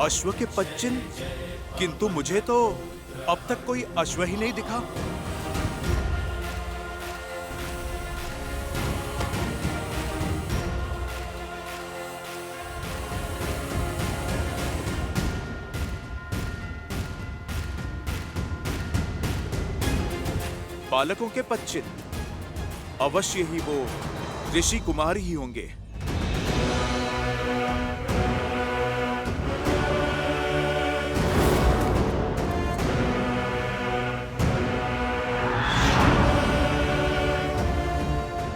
अश्व के पदचिन्ह, किंतु मुझे तो अब तक कोई अश्व ही नहीं दिखा। बालकों के पदचिन्ह, अवश्य ही वो ऋषि कुमार ही होंगे।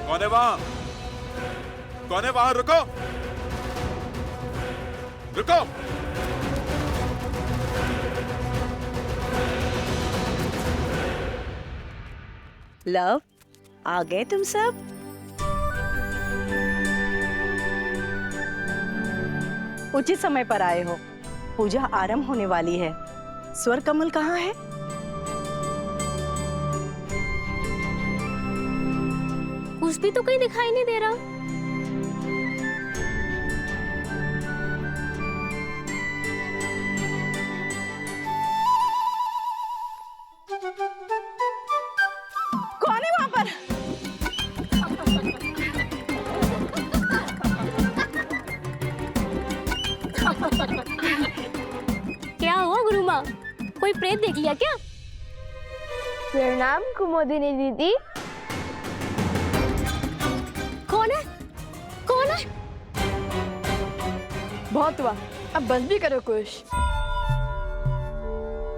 कौन है वहां? कौन है वहां? रुको, रुको। लव, आ गए तुम सब? उचित समय पर आए हो। पूजा आरंभ होने वाली है। स्वर कमल कहाँ है? कुछ भी तो कहीं दिखाई नहीं दे रहा। कौन है वहां पर? क्या हुआ गुरु माँ? कोई प्रेत देख लिया क्या? प्रणाम कुमुदिनी दीदी। कौन है? कौन है? बहुत हुआ, अब बंद भी करो कुश।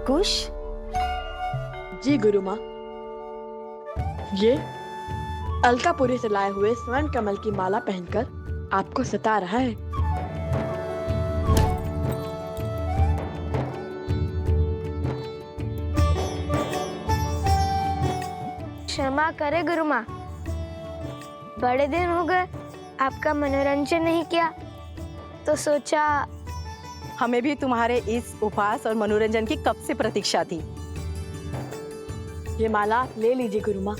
कुश? जी गुरु माँ, ये अलकापुरी से लाए हुए स्वर्ण कमल की माला पहनकर आपको सता रहा है। क्षमा करे गुरु माँ, बड़े दिन हो गए आपका मनोरंजन नहीं किया, तो सोचा। हमें भी तुम्हारे इस उपहास और मनोरंजन की कब से प्रतीक्षा थी। ये माला ले लीजिए गुरु माँ,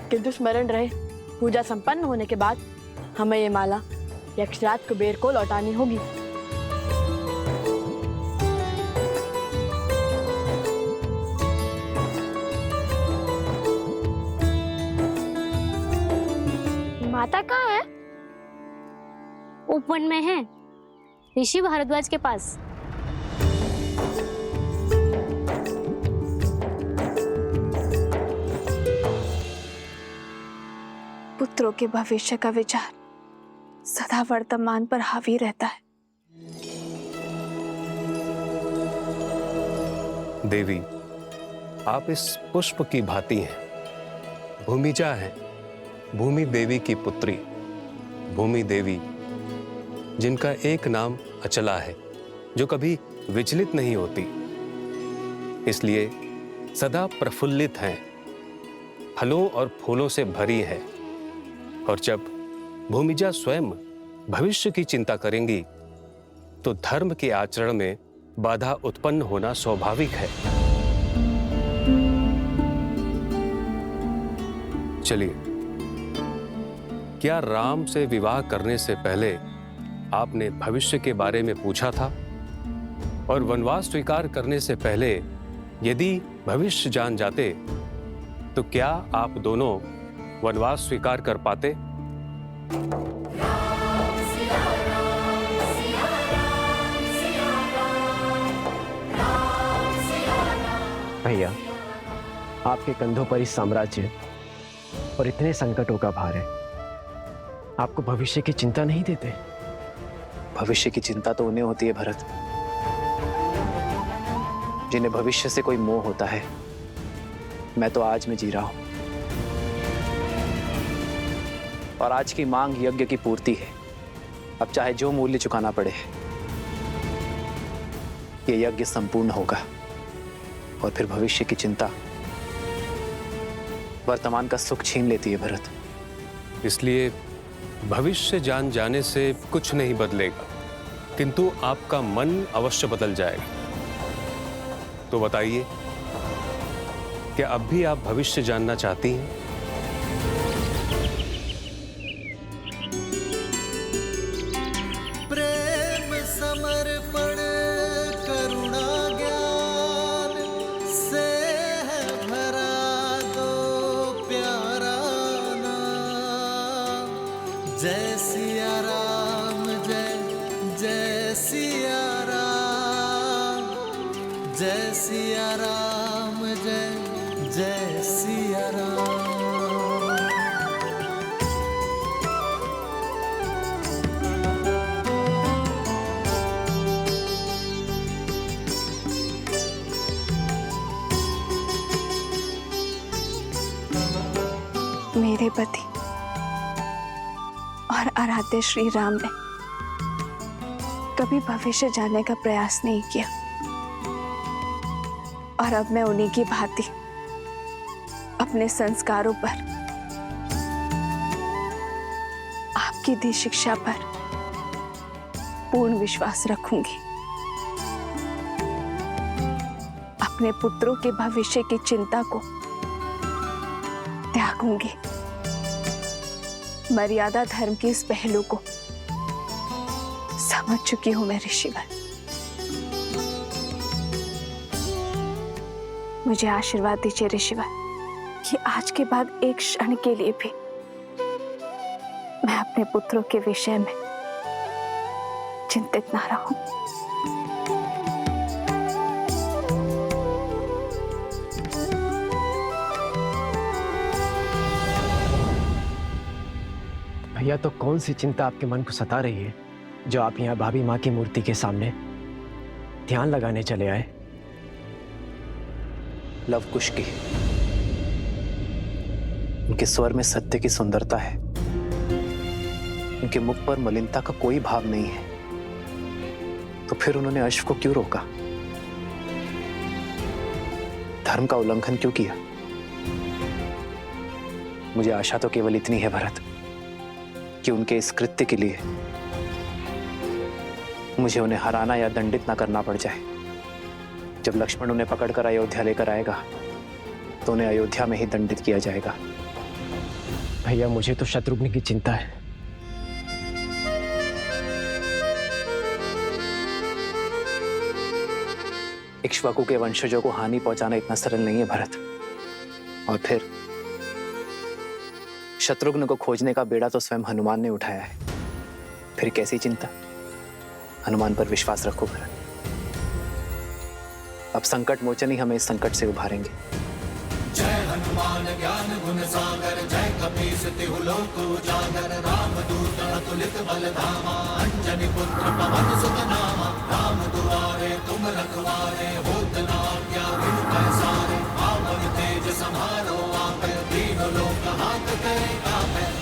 किंतु स्मरण रहे पूजा संपन्न होने के बाद हमें ये माला यक्षराज कुबेर को लौटानी होगी। माता कहाँ है? उपवन में है, ऋषि भारद्वाज के पास। पुत्रों के भविष्य का विचार सदा वर्तमान पर हावी रहता है। देवी, आप इस पुष्प की भांति हैं। भूमिजा है, भूमि देवी की पुत्री। भूमि देवी जिनका एक नाम अचला है, जो कभी विचलित नहीं होती, इसलिए सदा प्रफुल्लित हैं, फलों और फूलों से भरी है। और जब भूमिजा स्वयं भविष्य की चिंता करेंगी, तो धर्म के आचरण में बाधा उत्पन्न होना स्वाभाविक है। चलिए, क्या राम से विवाह करने से पहले आपने भविष्य के बारे में पूछा था? और वनवास स्वीकार करने से पहले यदि भविष्य जान जाते, तो क्या आप दोनों वनवास स्वीकार कर पाते? भैया, आपके कंधों पर इस साम्राज्य और इतने संकटों का भार है, आपको भविष्य की चिंता नहीं देते? भविष्य की चिंता तो उन्हें होती है भरत, जिन्हें भविष्य से कोई मोह होता है। मैं तो आज में जी रहा हूं, और आज की मांग यज्ञ की पूर्ति है। अब चाहे जो मूल्य चुकाना पड़े, ये यज्ञ संपूर्ण होगा। और फिर भविष्य की चिंता वर्तमान का सुख छीन लेती है भरत। इसलिए भविष्य जान जाने से कुछ नहीं बदलेगा, किंतु आपका मन अवश्य बदल जाएगा। तो बताइए, क्या अब भी आप भविष्य जानना चाहती हैं? प्रेम समर्पण जय सिया राम, जय जय सिया राम। मेरे पति और आराध्य श्री राम ने कभी भविष्य जानने का प्रयास नहीं किया, और अब मैं उन्हीं की भांति अपने संस्कारों पर, आपकी दी शिक्षा पर पूर्ण विश्वास रखूंगी। अपने पुत्रों के भविष्य की चिंता को त्यागूंगी। मर्यादा धर्म के इस पहलू को समझ चुकी हूं मैं ऋषिवर। मुझे आशीर्वाद दीजिए ऋषिवर कि आज के बाद एक क्षण के लिए भी मैं अपने पुत्रों के विषय में चिंतित ना रहूं। भैया, तो कौन सी चिंता आपके मन को सता रही है जो आप यहाँ भाभी माँ की मूर्ति के सामने ध्यान लगाने चले आए? लव कुश की। उनके स्वर में सत्य की सुंदरता है, उनके मुख पर मलिनता का कोई भाव नहीं है, तो फिर उन्होंने अश्व को क्यों रोका? धर्म का उल्लंघन क्यों किया? मुझे आशा तो केवल इतनी है भरत कि उनके इस कृत्य के लिए मुझे उन्हें हराना या दंडित ना करना पड़ जाए। जब लक्ष्मण उन्हें पकड़कर अयोध्या लेकर आएगा तो उन्हें अयोध्या में ही दंडित किया जाएगा। भैया, मुझे तो शत्रुघ्न की चिंता है। इक्ष्वाकु के वंशजों को हानि पहुंचाना इतना सरल नहीं है भरत। और फिर शत्रुघ्न को खोजने का बेड़ा तो स्वयं हनुमान ने उठाया है, फिर कैसी चिंता? हनुमान पर विश्वास रखो भरत। अब संकट मोचन ही हमें इस संकट से उभारेंगे। जय हनुमान ज्ञान गुण सागर, जय कपीस तिहु लोक उजागर, रामदूत अतुलित बल धामा, अंजनी पुत्र पवन सुत नामा। राम दुआरे तुम रखवारे, होत न आज्ञा बिनु पैसारे। पावन तेज सम्हारो आपे, तीनों लोक हाथ करे कापे।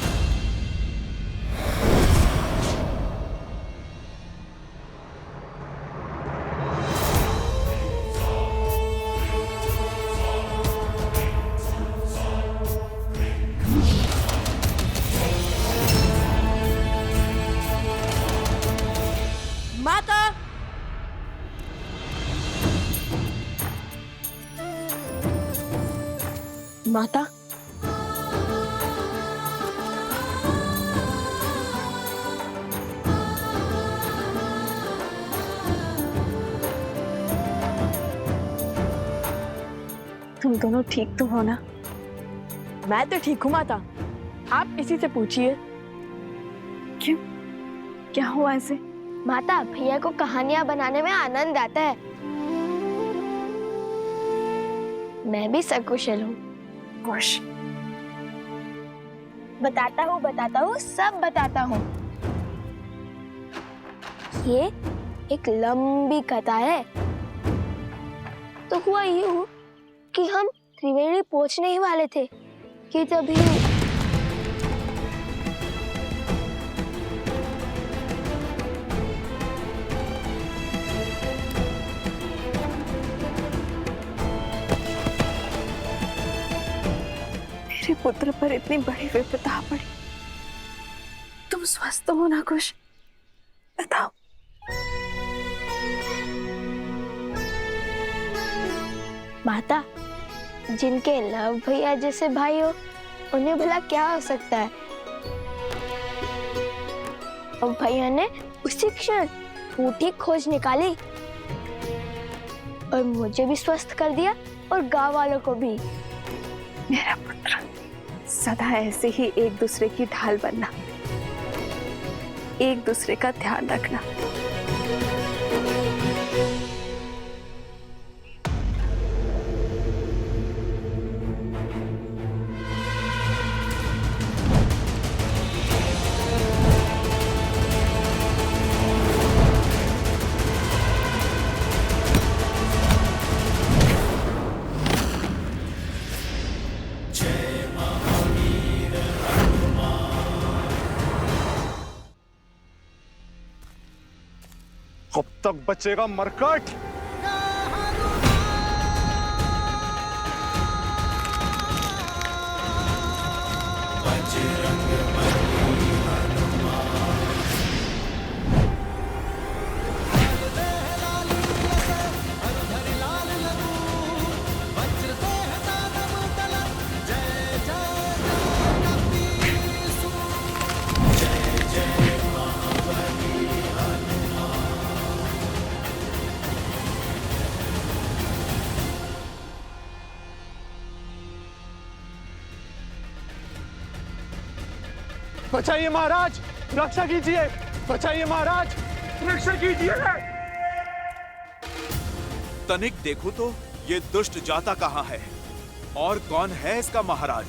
माता, माता, तुम दोनों ठीक तो हो ना? मैं तो ठीक हूँ माता, आप इसी से पूछिए। क्यों, क्या हुआ ऐसे? माता, भैया को कहानियां बनाने में आनंद आता है। मैं भी सकुशल हूँ। खुश। बताता हूँ, सब बताता हूँ। ये एक लंबी कथा है। तो हुआ यूं कि हम त्रिवेणी पहुंचने ही वाले थे कि तभी मेरे पुत्र पर इतनी बड़ी विपदा पड़ी। तुम स्वस्थ हो ना कुश? बताओ। माता, जिनके लव भैया जैसे भाई हो उन्हें भला क्या हो सकता है? और भैया ने उसी क्षण बूटी खोज निकाली और मुझे भी स्वस्थ कर दिया और गांव वालों को भी। मेरा पुत्र, सदा ऐसे ही एक दूसरे की ढाल बनना, एक दूसरे का ध्यान रखना। तक बचेगा मरकट? बचाइए महाराज, रक्षा कीजिए। बचाइए महाराज, रक्षा कीजिए। तनिक देखो तो ये दुष्ट जाता कहाँ है और कौन है इसका महाराज?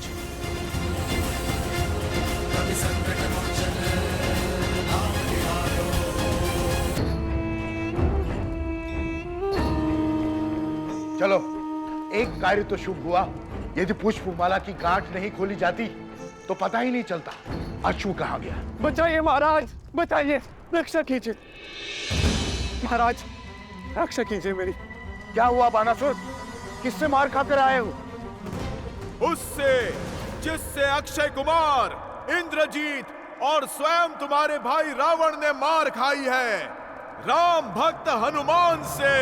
चलो, एक कार्य तो शुभ हुआ। यदि पुष्पमाला की गांठ नहीं खोली जाती तो पता ही नहीं चलता अश्व कहाँ गया। बचाइए महाराज, बचाइए, रक्षा कीजिए। महाराज, रक्षा कीजिए मेरी। क्या हुआ बानासुर? किससे मार खाकर आए हो? उससे जिससे अक्षय कुमार, इंद्रजीत और स्वयं तुम्हारे भाई रावण ने मार खाई है, राम भक्त हनुमान से।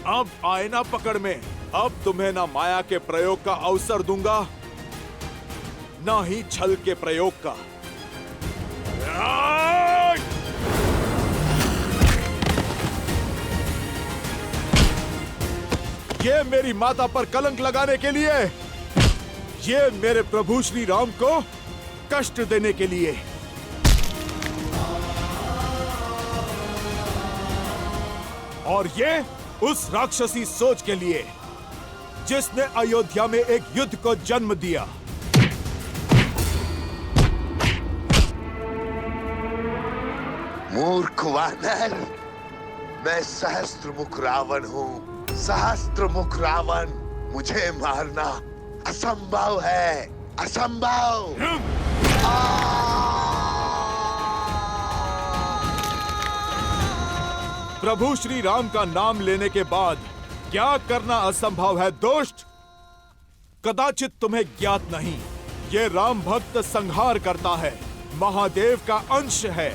अब आईना पकड़ में। अब तुम्हें ना माया के प्रयोग का अवसर दूंगा, ना ही छल के प्रयोग का। ये मेरी माता पर कलंक लगाने के लिए, ये मेरे प्रभु श्री राम को कष्ट देने के लिए। और ये उस राक्षसी सोच के लिए जिसने अयोध्या में एक युद्ध को जन्म दिया। मूर्ख वानर, मैं सहस्त्रमुख रावण हूँ। सहस्त्रमुख रावण, मुझे मारना असंभव है, असंभव। प्रभु श्री राम का नाम लेने के बाद क्या करना असंभव है दुष्ट? कदाचित तुम्हें ज्ञात नहीं, ये राम भक्त संहार करता है, महादेव का अंश है।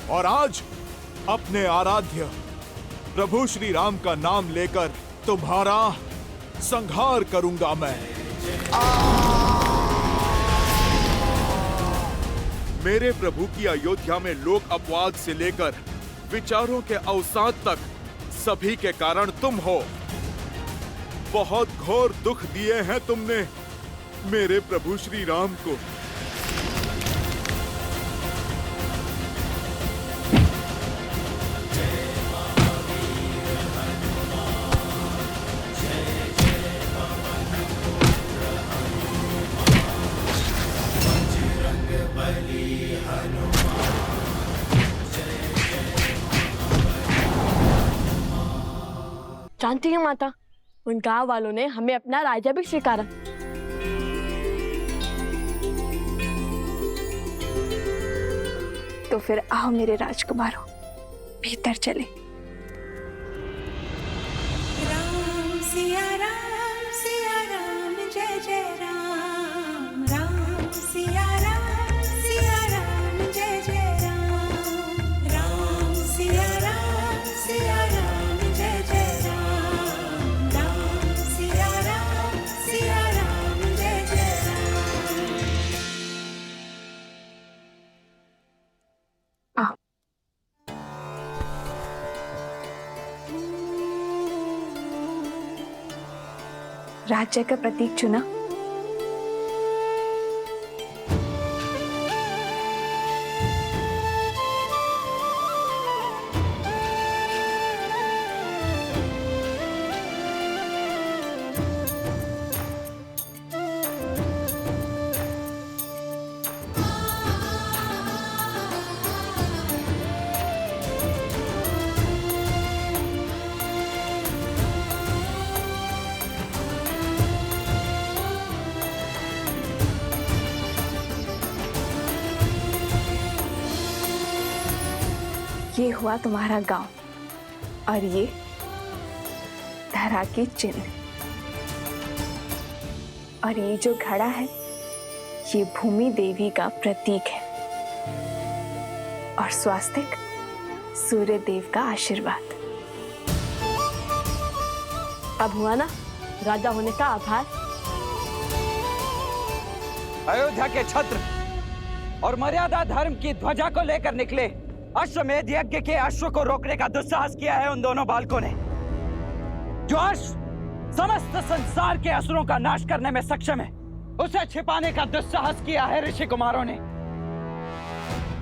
और आज अपने आराध्य प्रभु श्री राम का नाम लेकर तुम्हारा संहार करूंगा मैं। मेरे प्रभु की अयोध्या में लोक अपवाद से लेकर विचारों के अवसाद तक सभी के कारण तुम हो। बहुत घोर दुख दिए हैं तुमने मेरे प्रभु श्री राम को। जानती है माता, उन गांव वालों ने हमें अपना राजा भी स्वीकारा। तो फिर आओ मेरे राजकुमारों, भीतर चले। राम सिया राम सिया राम राज्य का प्रतीक चुना। ये हुआ तुम्हारा गांव और ये धरा के चिन्ह, और ये जो घड़ा है ये भूमि देवी का प्रतीक है, और स्वास्तिक सूर्य देव का आशीर्वाद। अब हुआ ना राजा होने का आभार। अयोध्या के छत्र और मर्यादा धर्म की ध्वजा को लेकर निकले अश्वमेध यज्ञ के अश्व को रोकने का दुस्साहस किया है उन दोनों बालकों ने। जो अश्व समस्त संसार के असुरों का नाश करने में सक्षम है, उसे छिपाने का दुस्साहस किया है ऋषि कुमारों ने।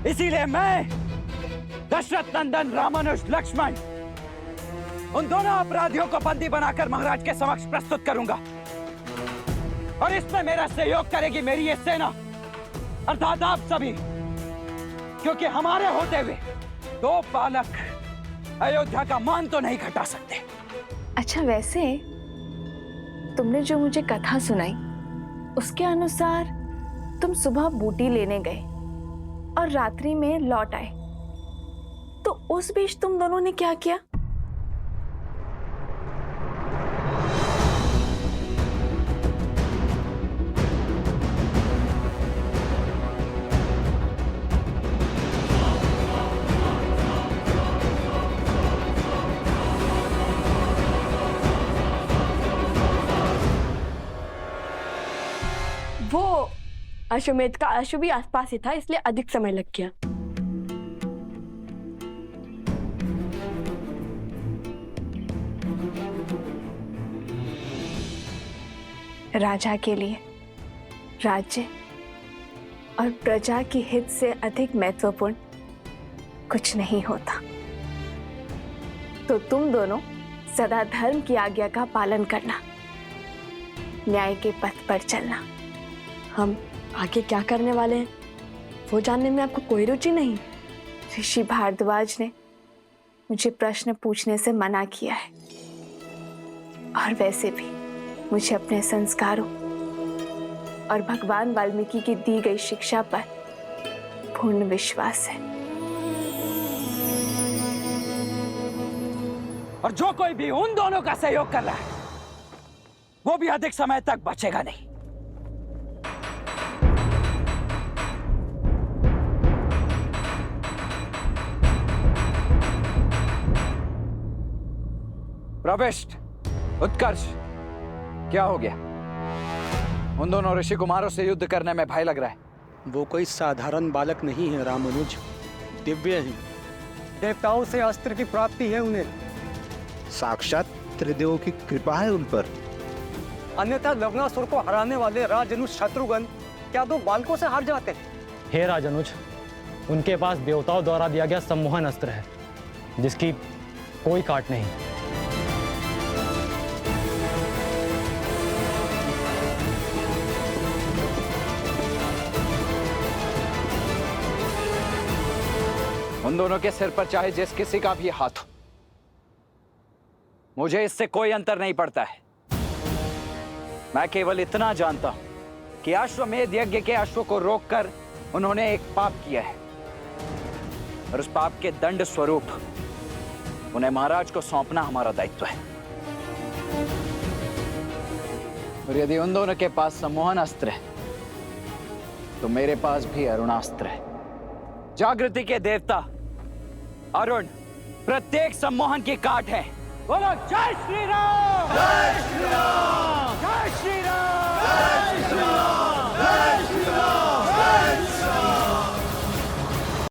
इसीलिए मैं दशरथ नंदन रामानुज लक्ष्मण उन दोनों अपराधियों को बंदी बनाकर महाराज के समक्ष प्रस्तुत करूंगा, और इसमें मेरा सहयोग करेगी मेरी ये सेना अर्थात आप सभी, क्योंकि हमारे होते हुए दो बालक अयोध्या का मान तो नहीं घटा सकते। अच्छा, वैसे तुमने जो मुझे कथा सुनाई उसके अनुसार तुम सुबह बूटी लेने गए और रात्रि में लौट आए, तो उस बीच तुम दोनों ने क्या किया? वो अश्वमेध का अश्व भी आसपास ही था, इसलिए अधिक समय लग गया। राजा के लिए राज्य और प्रजा की हित से अधिक महत्वपूर्ण कुछ नहीं होता। तो तुम दोनों सदा धर्म की आज्ञा का पालन करना, न्याय के पथ पर चलना। हम आगे क्या करने वाले हैं वो जानने में आपको कोई रुचि नहीं? ऋषि भारद्वाज ने मुझे प्रश्न पूछने से मना किया है, और वैसे भी मुझे अपने संस्कारों और भगवान वाल्मीकि की दी गई शिक्षा पर पूर्ण विश्वास है। और जो कोई भी उन दोनों का सहयोग कर रहा है वो भी अधिक समय तक बचेगा नहीं। प्रविष्ट, उत्कर्ष, क्या हो गया? उन दोनों ऋषि कुमारों से युद्ध करने में भय लग रहा है। वो कोई साधारण बालक नहीं है रामानुज, दिव्य है। देवताओं से अस्त्र की प्राप्ति है उन्हें। साक्षात त्रिदेवों की कृपा है उन पर। अन्यथा लवणासुर को हराने वाले राजनुज शत्रुघ्न क्या दो बालकों से हार जाते हैं? हे राजनुज, उनके पास देवताओं द्वारा दिया गया सम्मोहन अस्त्र है जिसकी कोई काट नहीं। उन दोनों के सिर पर चाहे जिस किसी का भी हाथ हो, मुझे इससे कोई अंतर नहीं पड़ता है। मैं केवल इतना जानता हूं कि अश्वमेध यज्ञ के अश्व को रोककर उन्होंने एक पाप किया है, और उस पाप के दंड स्वरूप उन्हें महाराज को सौंपना हमारा दायित्व है। और यदि उन दोनों के पास सम्मोहन अस्त्र है तो मेरे पास भी अरुणास्त्र है। जागृति के देवता अरुण प्रत्येक सम्मोहन की काट है। बोलो जय श्री राम! जय श्री राम! जय श्री राम!